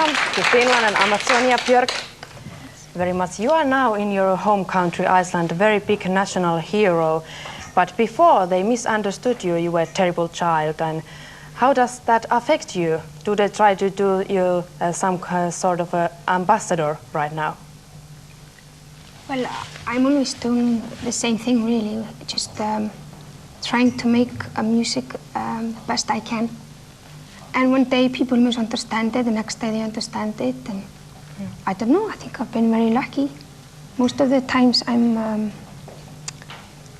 Welcome to Finland and Amatsonia, Björk. Very much. You are now in your home country, Iceland, a very big national hero. But before they misunderstood you, you were a terrible child. And how does that affect you? Do they try to do you some sort of ambassador right now? Well, I'm always doing the same thing, really. Just trying to make music the best I can. And one day people misunderstand it, the next day they understand it, and I don't know, I think I've been very lucky. Most of the times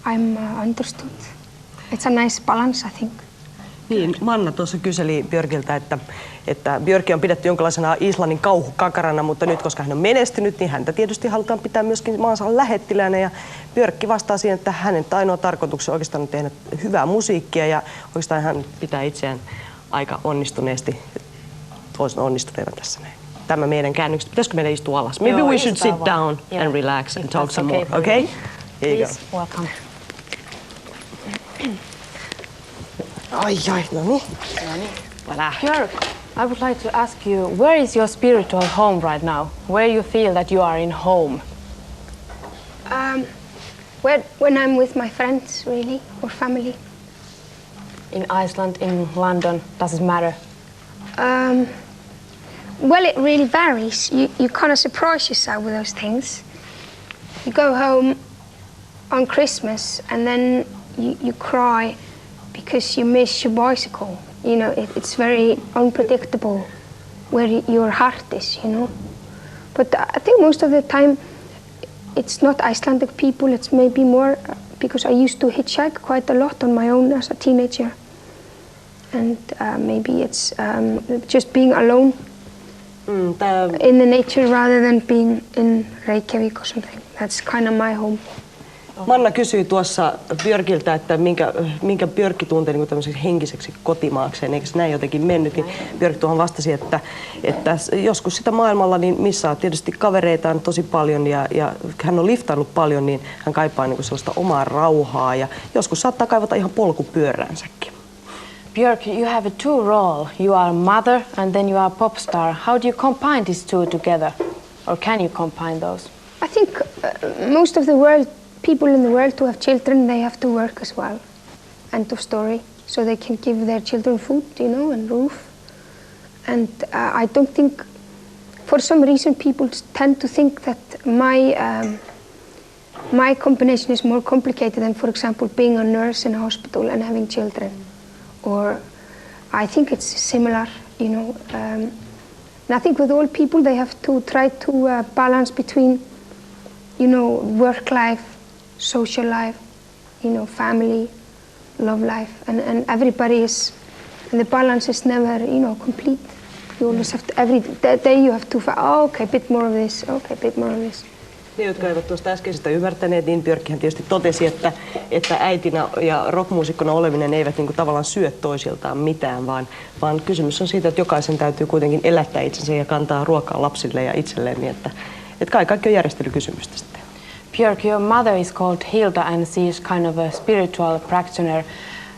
I'm understood. It's a nice balance, I think. Niin, Manna tuossa kyseli Björkiltä, että Björkia on pidetty jonkinlaisena Islannin kauhukakarana, mutta nyt koska hän on menestynyt, niin häntä tietysti halutaan pitää myöskin maansa lähettiläänä. Ja Björkki vastaa siihen, että hänen ainoa tarkoituksena oikeastaan on tehdä hyvää musiikkia ja oikeastaan hän pitää itseään aika onnistuneesti, onnistuneena tässä näin. Tämä meidän käännökset. Pitäisikö meidän istua alas? Maybe we should sit down and relax and talk some more, okay? Here you go. Welcome. Ai, no niin. Voilà. Björk, I would like to ask you, where is your spiritual home right now? Where you feel that you are in home? When I'm with my friends, really, or family. In Iceland, in London, does it matter? Well, it really varies. You kind of surprise yourself with those things. You go home on Christmas and then you cry because you miss your bicycle. You know, it's very unpredictable where your heart is, you know. But I think most of the time it's not Icelandic people, it's maybe more because I used to hitchhike quite a lot on my own as a teenager. And maybe it's just being alone in the nature rather than being in Reykjavik or something. That's kind of my home. Manna kysyi tuossa Björkiltä, että minkä Björkki tuntee niin tämmöiseksi henkiseksi kotimaakseen, eikö näin jotenkin mennyt? Niin Björk tuohon vastasi, että joskus sitä maailmalla, niin missä on tietysti kavereitaan tosi paljon ja hän on liftaillut paljon, niin hän kaipaa niin sellaista omaa rauhaa ja joskus saattaa kaivata ihan polkupyöräänsäkin. Björk, you have two roles. You are a mother and then you are a pop star. How do you combine these two together? Or can you combine those? I think most of the people in the world who have children, they have to work as well. End of story. So they can give their children food, you know, and roof. And I don't think, for some reason, people tend to think that my combination is more complicated than, for example, being a nurse in a hospital and having children. Or I think it's similar, you know. And I think with all people, they have to try to balance between, you know, work life, social life, you know, family, love life, and everybody is, and the balance is never, you know, complete. You always have to, every day you have to, okay, a bit more of this, okay, a bit more of this. Ne, jotka eivät tuosta äskeisestä ymmärtäneet, niin Björkkihän tietysti totesi, että äitinä ja rockmuusikkona oleminen eivät niin kuin tavallaan syö toisiltaan mitään, vaan kysymys on siitä, että jokaisen täytyy kuitenkin elättää itsensä ja kantaa ruokaa lapsille ja itselleen, niin että kaikki on järjestelykysymystä sitten. Björk, your mother is called Hilda and she is kind of a spiritual practitioner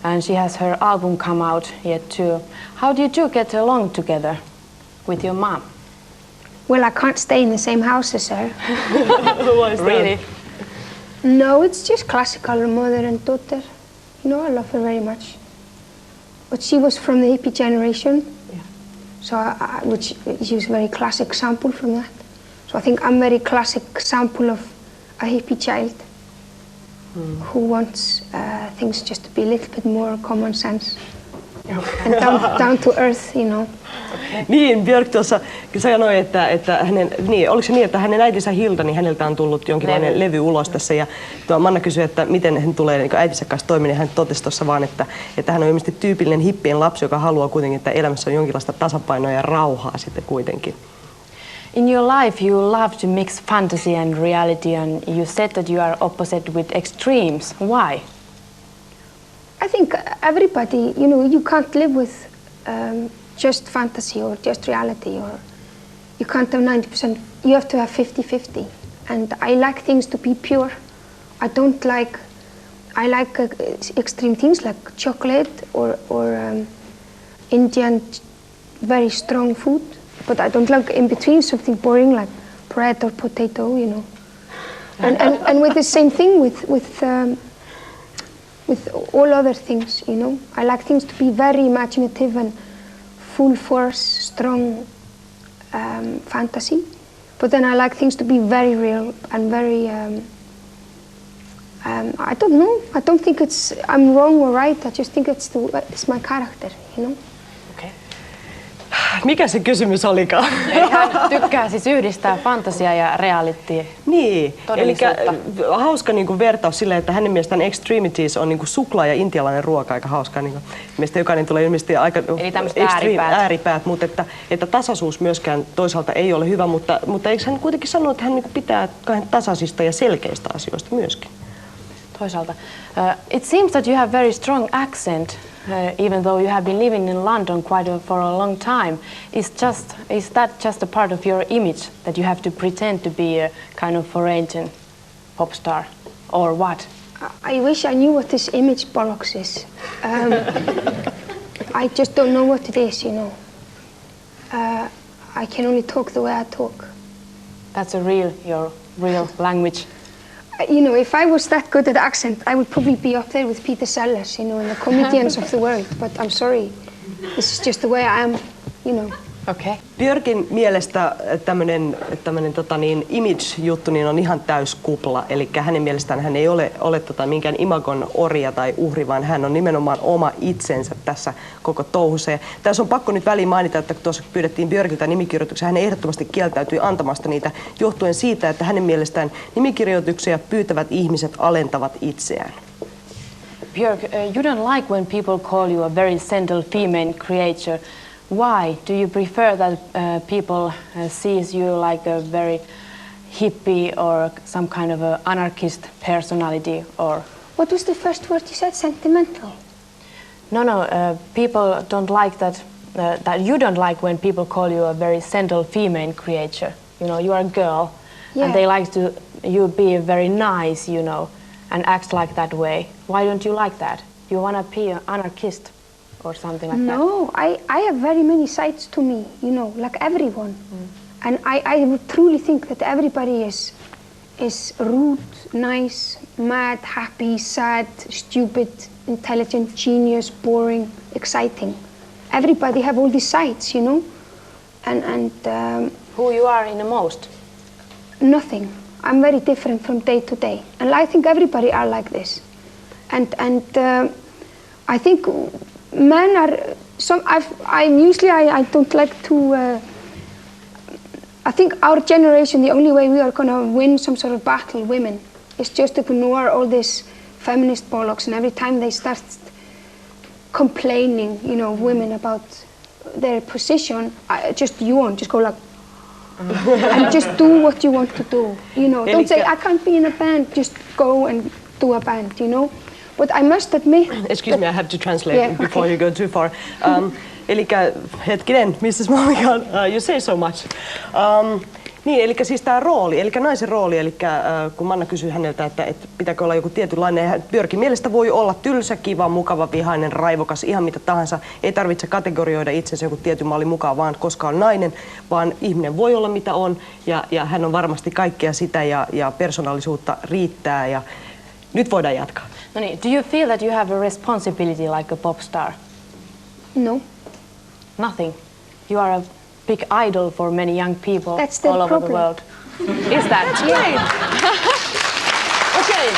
and she has her album come out yet too. How do you two get along together with your mom? Well, I can't stay in the same house as her. Why is that? Really? No, it's just classical mother and daughter. You know, I love her very much. But she was from the hippie generation, so which she was a very classic sample from that. So I think I'm a very classic sample of a hippie child who wants things just to be a little bit more common sense and down to earth, you know. Niin, Björk tuossa sanoi, että oliko se niin, että hänen äitinsä Hilda, niin häneltä on tullut jonkinlainen levy ulos tässä. Ja Manna kysyi, että miten hän tulee niin äitinsä kanssa toimimaan. Hän totesi tuossa vaan, että hän on ilmeisesti tyypillinen hippien lapsi, joka haluaa kuitenkin, että elämässä on jonkinlaista tasapainoa ja rauhaa sitten kuitenkin. In your life, you love to mix fantasy and reality, and you said that you are opposite with extremes. Why? I think everybody, you know, you can't live with just fantasy or just reality, or you can't have 90%. You have to have 50-50. And I like things to be pure. I like extreme things like chocolate or Indian very strong food. but I don't like in between something boring like bread or potato, you know. And with the same thing with all other things, you know. I like things to be very imaginative and full force, strong fantasy. But then I like things to be very real and very, I don't know. I don't think I'm wrong or right. I just think it's my character, you know. Okay. Mikä se kysymys olikaan? Hän tykkää siis yhdistää fantasiaa ja reality. Niin, eli hauska niin kuin vertaus silleen, että hänen mielestään extremities on niin kuin suklaa ja intialainen ruoka, aika hauskaa. Niin mielestäni jokainen tulee ilmeisesti aika ääripäät, mutta että tasaisuus myöskään toisaalta ei ole hyvä, mutta eikö hän kuitenkin sano, että hän niin kuin pitää tasaisista ja selkeistä asioista myöskin? Toisaalta. It seems that you have very strong accent. Even though you have been living in London for a long time, is that just a part of your image that you have to pretend to be a kind of foreign pop star, or what? I wish I knew what this image bollocks is. I just don't know what it is, you know. I can only talk the way I talk. That's your real language. You know, if I was that good at accent, I would probably be up there with Peter Sellers, you know, and the comedians of the world. But I'm sorry, this is just the way I am, you know. Okay. Björkin mielestä tämmönen image-juttu niin on ihan täys kupla. Eli hänen mielestään hän ei ole minkään imagon orja tai uhri, vaan hän on nimenomaan oma itsensä tässä koko touhussa. Ja tässä on pakko nyt väliin mainita, että kun tuossa pyydettiin Björkiltä nimikirjoituksia, hän ehdottomasti kieltäytyi antamasta niitä johtuen siitä, että hänen mielestään nimikirjoituksia pyytävät ihmiset alentavat itseään. Björk, you don't like when people call you a very gentle female creature. Why do you prefer that people sees you like a very hippie or some kind of a anarchist personality? Or what was the first word you said? Sentimental. No. People don't like that. That you don't like when people call you a very gentle female creature. You know, you are a girl, and they like you be very nice, you know, and act like that way. Why don't you like that? You wanna be an anarchist? Or something like that? No, I have very many sides to me, you know, like everyone. And I would truly think that everybody is rude, nice, mad, happy, sad, stupid, intelligent, genius, boring, exciting. Everybody have all these sides, you know. And who you are in the most? Nothing. I'm very different from day to day. And I think everybody are like this. And I think men are I don't like to. I think our generation, the only way we are gonna win some sort of battle, women, is just to ignore all this feminist bollocks, and every time they start complaining, you know, women about their position, just go like, and just do what you want to do, you know. Don't say I can't be in a band. Just go and do a band, you know. But I must admit... Excuse me, I have to translate before you go too far. Elikkä, hetkinen, Mrs. Mulligan, you say so much. Niin, eli siis tämä rooli, eli naisen rooli, eli kun Manna kysyi häneltä, että pitääkö olla joku tietynlainen, Björkin mielestä voi olla tylsä, kiva, mukava, vihainen, raivokas, ihan mitä tahansa. Ei tarvitse kategorioida itsensä joku tietyn mallin mukaan, vaan koska on nainen, vaan ihminen voi olla mitä on, ja hän on varmasti kaikkea sitä, ja persoonallisuutta riittää, ja nyt voidaan jatkaa. No niin, do you feel that you have a responsibility like a pop star? No. Nothing. You are a big idol for many young people all over the world. Is that? Great. Okei.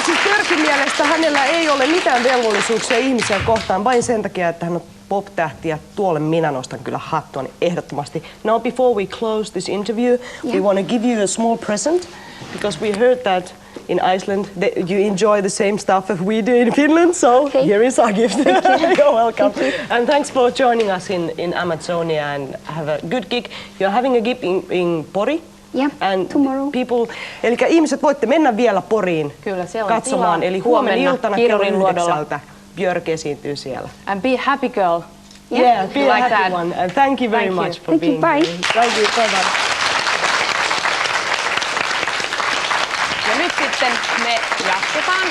Siis Björkin mielestä hänellä ei ole mitään velvollisuuksia ihmisiä kohtaan vain sen takia, että hän on pop-tähti ja tuolle minä nostan kyllä hattuani ehdottomasti. Now before we close this interview, we want to give you a small present because we heard that in Iceland you enjoy the same stuff as we do in Finland, so here is our gift. You're welcome. And thanks for joining us in Amatsonia, and have a good gig. You're having a gig in Pori. Yeah, and tomorrow. People, eli ihmiset voitte mennä vielä Poriin kyllä, siellä on katsomaan, eli huomenna iltana kello 9 Björk esiintyy siellä. And be a happy girl. Yeah, be a happy one. And thank you very much for being here. Bye. Thank you, bye-bye. Ja nyt sitten me jatketaan